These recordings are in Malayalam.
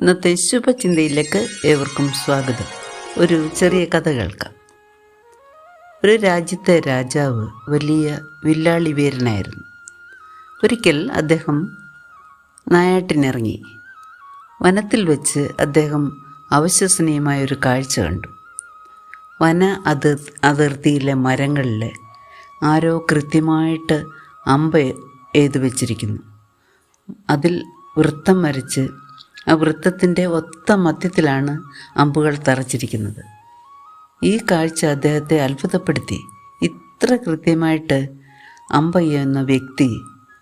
ഇന്നത്തെ ശുഭചിന്തയിലേക്ക് ഏവർക്കും സ്വാഗതം. ഒരു ചെറിയ കഥ കേൾക്കാം. ഒരു രാജ്യത്തെ രാജാവ് വലിയ വില്ലാളി വീരനായിരുന്നു. ഒരിക്കൽ അദ്ദേഹം നായാട്ടിനിറങ്ങി. വനത്തിൽ വെച്ച് അദ്ദേഹം അവിശ്വസനീയമായൊരു കാഴ്ച കണ്ടു. വന അതിർത്തിയിലെ മരങ്ങളിൽ ആരോ കൃത്യമായിട്ട് അമ്പ് എയ്തു വച്ചിരിക്കുന്നു. അതിൽ വൃത്തം വരച്ച് ആ വൃത്തത്തിൻ്റെ ഒത്ത മധ്യത്തിലാണ് അമ്പുകൾ തറച്ചിരിക്കുന്നത്. ഈ കാഴ്ച അദ്ദേഹത്തെ അത്ഭുതപ്പെടുത്തി. ഇത്ര കൃത്യമായിട്ട് അമ്പെയ്യുന്ന വ്യക്തി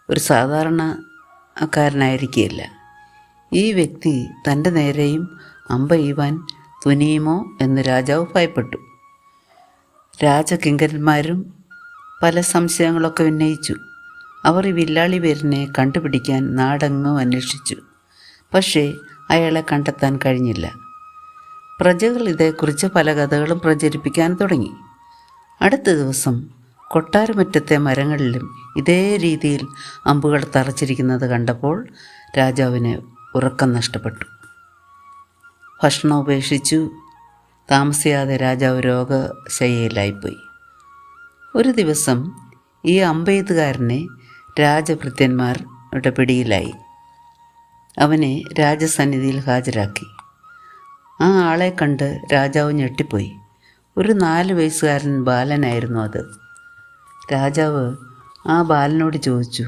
ഒരു സാധാരണക്കാരനായിരിക്കുകയില്ല. ഈ വ്യക്തി തൻ്റെ നേരെയും അമ്പെയ്യുവാൻ തുനിയുമോ എന്ന് രാജാവ് ഭയപ്പെട്ടു. രാജകിങ്കരന്മാരും പല സംശയങ്ങളൊക്കെ ഉന്നയിച്ചു. അവർ ഈ വില്ലാളി വീരനെ കണ്ടുപിടിക്കാൻ നാടെങ്ങും അന്വേഷിച്ചു. പക്ഷേ അയാളെ കണ്ടെത്താൻ കഴിഞ്ഞില്ല. പ്രജകൾ ഇതേക്കുറിച്ച് പല കഥകളും പ്രചരിപ്പിക്കാൻ തുടങ്ങി. അടുത്ത ദിവസം കൊട്ടാരമുറ്റത്തെ മരങ്ങളിലും ഇതേ രീതിയിൽ അമ്പുകൾ തറച്ചിരിക്കുന്നത് കണ്ടപ്പോൾ രാജാവിന് ഉറക്കം നഷ്ടപ്പെട്ടു. ഭക്ഷണം ഉപേക്ഷിച്ചു. താമസിയാതെ രാജാവ് രോഗശയ്യയിലായിപ്പോയി. ഒരു ദിവസം ഈ അമ്പെയ്ത്തുകാരനെ രാജഭൃത്യന്മാരുടെ പിടിയിലായി. അവനെ രാജസന്നിധിയിൽ ഹാജരാക്കി. ആ ആളെ കണ്ട് രാജാവ് ഞെട്ടിപ്പോയി. ഒരു 4 വയസ്സുകാരൻ ബാലനായിരുന്നു അത്. രാജാവ് ആ ബാലനോട് ചോദിച്ചു,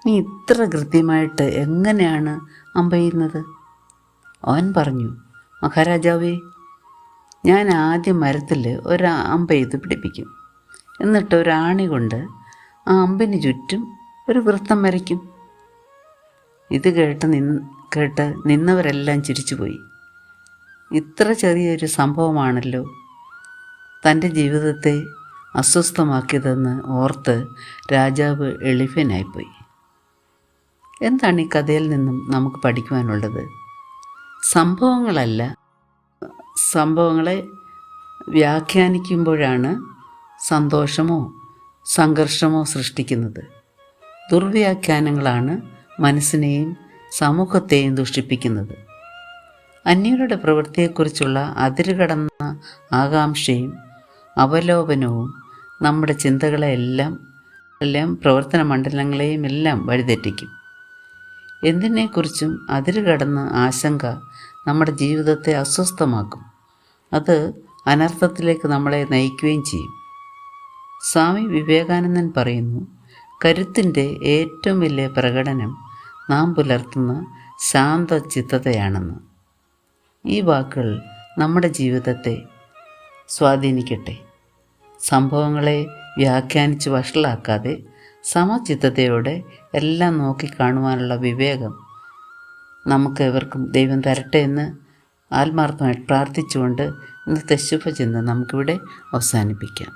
നീ ഇത്ര കൃത്യമായിട്ട് എങ്ങനെയാണ് അമ്പെയ്യുന്നത്? അവൻ പറഞ്ഞു, മഹാരാജാവേ, ഞാൻ ആദ്യം മരത്തിൽ ഒരു അമ്പെയ്ത് പിടിപ്പിക്കും. എന്നിട്ട് ഒരു ആണി കൊണ്ട് ആ അമ്പിന് ചുറ്റും ഒരു വൃത്തം വരയ്ക്കും. ഇത് കേട്ട് നിന്നവരെല്ലാം ചിരിച്ചുപോയി. ഇത്ര ചെറിയൊരു സംഭവമാണല്ലോ തൻ്റെ ജീവിതത്തെ അസ്വസ്ഥമാക്കിയതെന്ന് ഓർത്ത് രാജാവ് എളിഫനായിപ്പോയി. എന്താണ് ഈ കഥയിൽ നിന്നും നമുക്ക് പഠിക്കുവാനുള്ളത്? സംഭവങ്ങളെ വ്യാഖ്യാനിക്കുമ്പോഴാണ് സന്തോഷമോ സംഘർഷമോ സൃഷ്ടിക്കുന്നത്. ദുർവ്യാഖ്യാനങ്ങളാണ് മനസ്സിനെയും സമൂഹത്തെയും ദുഷിപ്പിക്കുന്നത്. അന്യരുടെ പ്രവൃത്തിയെക്കുറിച്ചുള്ള അതിരുകടന്ന ആകാംക്ഷയും അവലോകനവും നമ്മുടെ ചിന്തകളെല്ലാം പ്രവർത്തന മണ്ഡലങ്ങളെയും എല്ലാം വഴിതെറ്റിക്കും. എന്തിനെക്കുറിച്ചും അതിരുകടന്ന ആശങ്ക നമ്മുടെ ജീവിതത്തെ അസ്വസ്ഥമാക്കും. അത് അനർത്ഥത്തിലേക്ക് നമ്മളെ നയിക്കുകയും ചെയ്യും. സ്വാമി വിവേകാനന്ദൻ പറയുന്നു, കരുത്തിൻ്റെ ഏറ്റവും വലിയ പ്രകടനം നാം പുലർത്തുന്ന ശാന്തചിത്തതയാണെന്ന്. ഈ വാക്കുകൾ നമ്മുടെ ജീവിതത്തെ സ്വാധീനിക്കട്ടെ. സംഭവങ്ങളെ വ്യാഖ്യാനിച്ച് വഷളാക്കാതെ സമചിത്തതയോടെ എല്ലാം നോക്കിക്കാണുവാനുള്ള വിവേകം നമുക്ക് എവർക്കും ദൈവം തരട്ടെ എന്ന് ആത്മാർത്ഥമായിട്ട് പ്രാർത്ഥിച്ചുകൊണ്ട് ഇന്നത്തെ ശുഭചിന്ത നമുക്കിവിടെ അവസാനിപ്പിക്കാം.